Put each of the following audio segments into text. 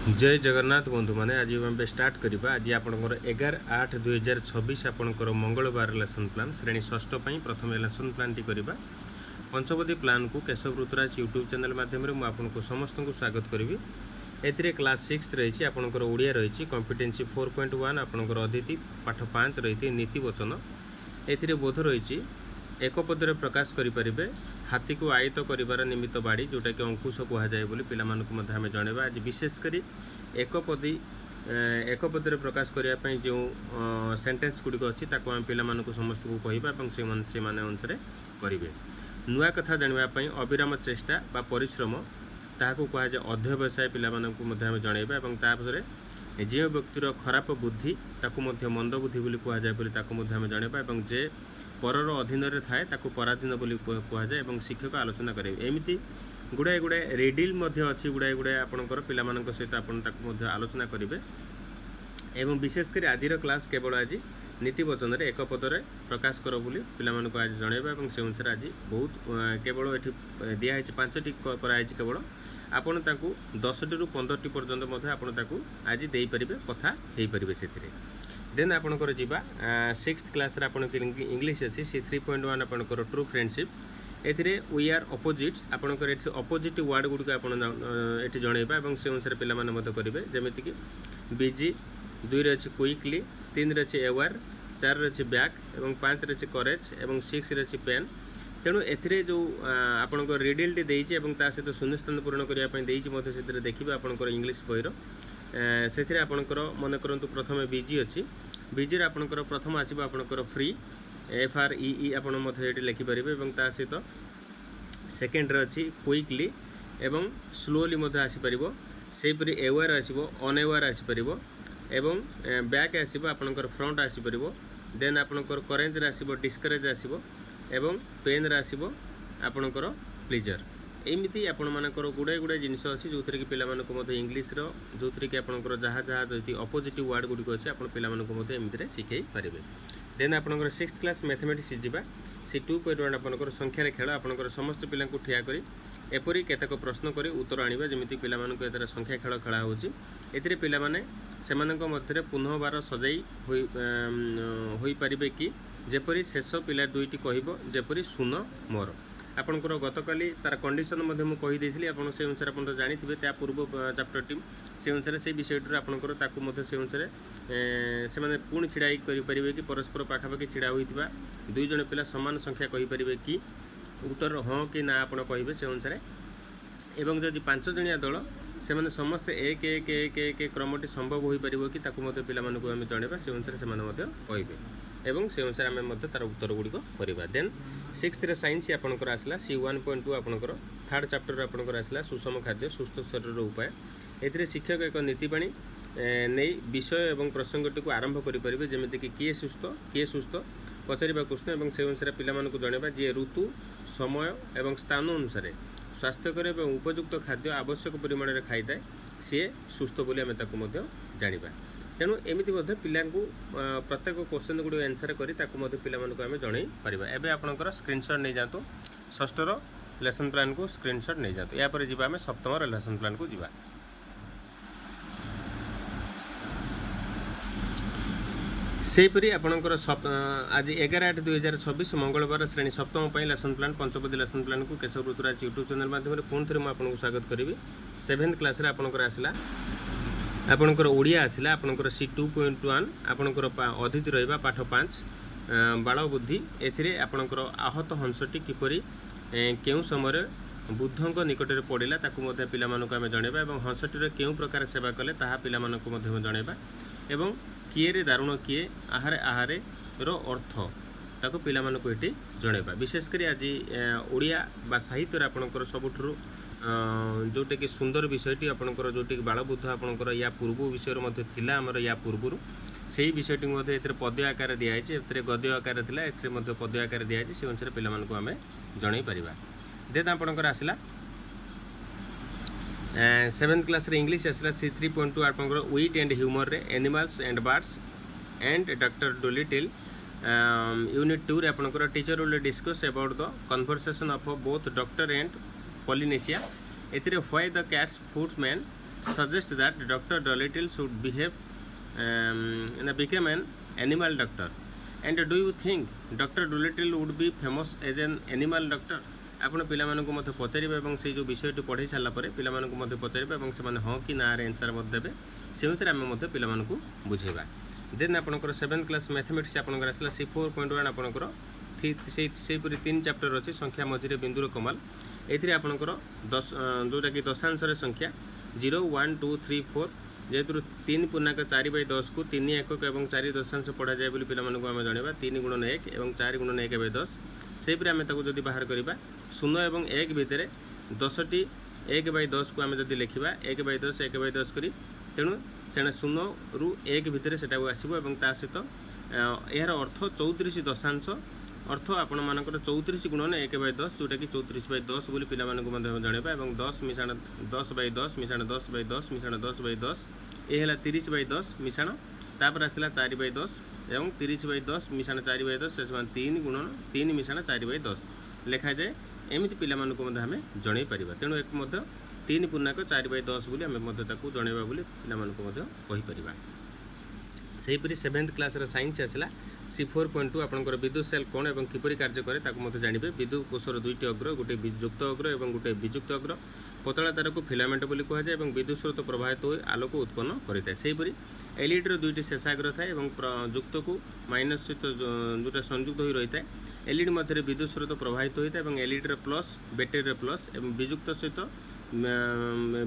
जय जगन्नाथ बंधु मैंने आज आम स्टार्ट करवा आज आपंकर 11/8/2026 आपंकर मंगलवार लेसन प्लान श्रेणी षष्ठ प्रथम लेसन प्लान टी करवा पंचवटी प्लान को केशव ऋतुराज यूट्यूब चैनल माध्यम मुझे समस्त को स्वागत करी। ए क्लास 6 रही आपंकर ओडिया रही कॉम्पिटेंसी 4.1 आपंकर अदिति पाठ 5 रही नीति वचन ए बोध रही एक पदरे प्रकाश करें हाथी को आयत कर निमित्त बाड़ी जोटा कि अंकुश कहुए बोली पाने जनवा आज विशेषकर एक पदरे प्रकाश करने जो सेंटेंस गुड़िक अच्छी आम पे समस्त को कहवा से अनुसार करेंगे। नुआ कथा जानापी अविराम चेष्टा बा परिश्रम ताकू कहुए अध्यवसाय पे जनवा जो व्यक्तिर खराब बुद्धि ताकू मंद बुद्धि बोली कहुए जनवा जे परर अधीन थाए ताकू पराधीन बोली कहुए शिक्षक आलोचना करेंगे। एमती गुड़ाए गुड़ाए रिडिल अच्छी गुड़ाए गुड़ाए आपंकर पिला सहित आप आलोचना करेंगे। एवं विशेषकर आज क्लास केवल आज नीति वचन एक पदरे प्रकाश कर बोली पिलामानंको आज जनइबा से अनुसार आज बहुत केवल ये दिखाई 5टी कराई केवल आपन ताकू 10टी रु 15टी पर्यंत आपन आज दे पारे कथा हो पारे से देन आपणकर जीवा 6th क्लास इंग्लिश अच्छी सी 3.1 आपणकर ट्रू फ्रेंडशिप ए वी आर अपोजिट्स आपणकर अपोजिट वर्ड गुड़िक ये जनइबा से अनुसार पे करेंगे जमीक बिजी 2 अच्छी क्विकली 3 अच्छी एवार 4 अच्छी बैक और 5 अच्छी करेज और 6 अच्छी पेन तेणु ए जो आपण रिडिलटी देती सहित शून्यस्थान पूरण करने देखिए आपंकर इंग्लिश बहीर से आपंकर मन करूँ प्रथम बिजी अच्छी बिजी आपंकर प्रथम आसो आपंकर फ्री FREE आप लिखिपारे और सहित सेकेंड अच्छी क्विकली एवं स्लोली आसीपर सेपरी एवेयर आसो अनएवेयर आसीपर एवं बैक आसो आपंकर फ्रंट आसीपर देन आपंकर करेज आसो डिस्करेज आसो एवं पेन आसो आपंकर प्लीजर एमती आपंकर गुड़ाए गुड़ाए जिनस अच्छी जो थी पे इंग्लीश जो थी कि आपंकर जहाँ जहाँ जो अपोजिट वर्ड गुड़िक अच्छे आप पे शिखई पारे। देन आपंकर 6th क्लास मैथमेटिक्स जीवा सी 2.1 आपंकर संख्यार खेल आपंकर समस्त पिला ठिया कर एपरी केतक प्रश्न कर उत्तर आनिबा जमिति पिलामानंको एतरा संख्या खेल खेला होची एतिरे पिलामाने सेमानंको मध्यरे पुनःबार सजाई होई परिबे कि जेपरी शेष पिला दुईटी कहबो जेपरी सुन मोर आपंकर गतकाली तार कंडीशन मुझे से अनुसार आप जानी त्या पूर्व चैप्टर टीम से अनुसार से विषय आपंकर से अनुसार से पुणी छिड़ाई करेंगे कि परस्पर पाखापाखि छिड़ा होता दुई जन पिला सामान संख्या कहींपारे कि उत्तर हाँ कि ना आप कहे से अनुसार एवं जदि 5 जणिया दल से समस्ते एक एक एक एक क्रमटी संभव हो पार कि पिलामानंको आम जनवा से अनुसार से कहे एवं से अनुसार आम तार उत्तर गुड़िक करवा। देन 6th साइंस आपंकर आसला सी 1.2 आपंकर 3rd चैप्टर आपंकर आसला सुषम खाद्य सुस्थ शरीर उपाय ए शिक्षक एक नीतिबाणी नहीं विषय और प्रसंगटी को आरंभ करेंगे जमीक किए सुस्थ पचारिबा प्रश्न और से अनुसार पिलामानंको जनवा जी ऋतु समय और स्थान अनुसार स्वास्थ्यकर और उपयुक्त खाद्य आवश्यक परिमाण में खाई थाए सी सुस्थ बोली आम जाना तेणु एमती पिला प्रत्येक क्वेश्चन गुड़ आंसर कर आम जन पार। एवं आपंकर स्क्रीनशॉट नहीं जातु षष्ठर लेसन प्लान को स्क्रीनशॉट नहीं जातु यापर जी आम सप्तम लेसन प्लान को जीवा। सेहीपरि आपंकर आज 11/8/2026 मंगलवार श्रेणी सप्तम लेसन प्लान पंचपदी लेसन प्लान को केशव ऋतुराज यूट्यूब चैनल माध्यम पुणी थे मुझे स्वागत करी। 7th क्लास आपंकर आसला आपंकर ओडिया आसला आपंकर सी 2.1 आपंकर अदिति रहा पाठ 5 बाल बुद्धि ए आपंकर आहत हंसटी किपरि केउ समय बुद्धों निकट पड़ा ताकू पिलामानंको आम जनवा और हंसटीर केउ प्रकार सेवा कले ताहा पिलामानंको जनवा एवं किए रे दारुण किए आहारे आहारे रो अर्थ ताको पिलामानंको एटी जनवा। विशेषकर आज ओडिया बा साहित्य आपंकर सबुठु जोटा कि सुंदर विषयटी आपंकर जोटी बाल बुद्ध आपंकर या पूर्व विषय थिला आमर या पूर्व से विषयटी पद्य आकार दिखाई गद्य आकार थिला पद्य आकार दिखाई से अनुसार पिलामानंको आमे जणै परिबा। देन आपंकर आसला 7th क्लास इंग्लिश आसला सी 3.2 आपंकर विट एंड ह्यूमर रे animals and birds and doctor Dolittle unit 2 आपंकर teacher will discuss about the conversation of both doctor and Polynesia A why the cat's footman suggest that Dr. Dolittle should become an animal doctor. And do you think Dr. Dolittle would be famous as an animal doctor? ଆପଣ ପିଲାମାନଙ୍କୁ ମଧ୍ୟ ପଚାରିବେ ଏବଂ ସେଇ ଯେଉଁ ବିଷୟଟି ପଢ଼େଇ ସାରିଲା ପରେ ପିଲାମାନଙ୍କୁ ମଧ୍ୟ ପଚାରିବେ ଏବଂ ସେମାନେ ହଁ କି ନାଁରେ ଆନ୍ସର୍ ମଧ୍ୟ ଦେବେ। ସେ ଅନୁସାରେ ଆମେ ମଧ୍ୟ ପିଲାମାନଙ୍କୁ ବୁଝେଇବା। ଦେନ୍ ଆପଣଙ୍କର 7th କ୍ଲାସ୍ ମ୍ୟାଥମେଟିକ୍ସ ଆପଣଙ୍କର ଆସିଲା C4.1 ଆପଣଙ୍କର ସେହିପରି 3 ଚାପ୍ଟର ଅଛି ସଂଖ୍ୟା ମଝିରେ ବିନ୍ଦୁର କମାଲ। ଏଥିରେ ଆପଣଙ୍କର ଯେଉଁଟାକି ଦଶାଂଶରେ ସଂଖ୍ୟା 0 1 2 3 4 ଯେହେତୁ 3 ପୂର୍ଣ୍ଣାଙ୍କ 4/10 କୁ 3 ଏକକ ଏବଂ 4 ଦଶାଂଶ ପଢ଼ାଯାଏ ବୋଲି ପିଲାମାନଙ୍କୁ ଆମେ ଜାଣିବା। 3 ଗୁଣନ 1 ଏବଂ 4 ଗୁଣନ 1/10 ସେହିପରି ଆମେ ତାକୁ ଯଦି ବାହାର କରିବା 0 ଏବଂ 1 ଭିତରେ 10ଟି 1/10 କୁ ଆମେ ଯଦି ଲେଖିବା 1/10 1/10 କରି ତେଣୁ ସେଟା 0 ରୁ 1 ଭିତରେ ସେଟାକୁ ଆସିବ ଏବଂ ତା ସହିତ ଏହାର ଅର୍ଥ 34 ଦଶାଂଶ ଅର୍ଥ ଆପଣମାନଙ୍କର 34 ଗୁଣନ 1/10 ଯେଉଁଟାକି 34/10 ବୋଲି ପିଲାମାନଙ୍କୁ ମଧ୍ୟ ଜଣାଇବା ଏବଂ 10 ମିଶାଣ 10/10 ମିଶାଣ 10/10 ମିଶାଣ 10/10 ଏ ହେଲା 30/10 ମିଶାଣ ତାପରେ ଆସିଲା 4/10 ଏବଂ 30/10 ମିଶାଣ 4/10 ସେ ସମାନ 3 ଗୁଣନ 3 ମିଶାଣ 4/10 ଲେଖାଯାଏ। ଏମିତି ପିଲାମାନଙ୍କୁ ମଧ୍ୟ ଆମେ ଜଣାଇ ପାରିବା। ତେଣୁ ଏକ ମଧ୍ୟ 3 ପୂର୍ଣ୍ଣାଙ୍କ 4/10 ବୋଲି ଆମେ ମଧ୍ୟ ତାକୁ ଜଣାଇବା ବୋଲି ପିଲାମାନଙ୍କୁ ମଧ୍ୟ କହିପାରିବା। ସେହିପରି 7th କ୍ଲାସ୍ର ସାଇନ୍ସ ଆସିଲା C4.2 ଆପଣଙ୍କର ବିଦ୍ୟୁତ ସେଲ୍ କ'ଣ ଏବଂ କିପରି କାର୍ଯ୍ୟ କରେ ତାକୁ ମଧ୍ୟ ଜାଣିବେ। ବିଦ୍ୟୁତ କୋଷର 2ଟି ଅଗ୍ର ଗୋଟିଏ ଯୁକ୍ତ ଅଗ୍ର ଏବଂ ଗୋଟିଏ ବିଯୁକ୍ତ ଅଗ୍ର ପତଳା ତାରକୁ ଫିଲାମେଣ୍ଟ ବୋଲି କୁହାଯାଏ ଏବଂ ବିଦ୍ୟୁତ ସ୍ରୋତ ପ୍ରବାହିତ ହୋଇ ଆଲୋକ ଉତ୍ପନ୍ନ କରିଥାଏ। ସେହିପରି ଏଲ୍ଇଡିର 2ଟି ଶେଷାଗ୍ର ଥାଏ ଏବଂ ଯୁକ୍ତକୁ ମାଇନସ୍ ସହିତ ଯେଉଁଟା ସଂଯୁକ୍ତ ହୋଇ ରହିଥାଏ। ଏଲ୍ଇଡି ମଧ୍ୟରେ ବିଦ୍ୟୁତ ସ୍ରୋତ ପ୍ରବାହିତ ହୋଇଥାଏ ଏବଂ ଏଲ୍ଇଡିର ପ୍ଲସ୍ ବ୍ୟାଟେରୀର ପ୍ଲସ୍ ଏବଂ ବିଯୁକ୍ତ ସହିତ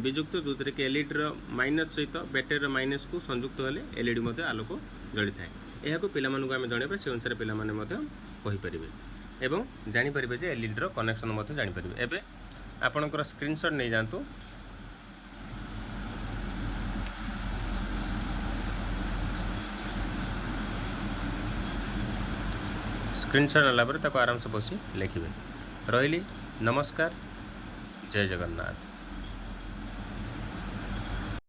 ବିଯୁକ୍ତ ଯେଉଁଥିରେ କି ଏଲ୍ଇଡିର ମାଇନସ୍ ସହିତ ବ୍ୟାଟେରୀର ମାଇନସ୍କୁ ସଂଯୁକ୍ତ ହେଲେ ଏଲ୍ଇଡି ମଧ୍ୟ ଆଲୋକ ଜଳିଥାଏ। ଏହାକୁ ପିଲାମାନଙ୍କୁ ଆମେ ଜଣାଇବା ସେ ଅନୁସାରେ ପିଲାମାନେ ମଧ୍ୟ କହିପାରିବେ ଏବଂ ଜାଣିପାରିବେ ଯେ ଏଲ୍ଇଡିର କନେକ୍ସନ୍ ମଧ୍ୟ ଜାଣିପାରିବେ। ଏବେ ଆପଣଙ୍କର ସ୍କ୍ରିନଶଟ୍ ନେଇଯାଆନ୍ତୁ। ସ୍କ୍ରିନଶଟ୍ ନେଲା ପରେ ତାକୁ ଆରାମସେ ବସି ଲେଖିବେ। ରହିଲି, ନମସ୍କାର, ଜୟ ଜଗନ୍ନାଥ।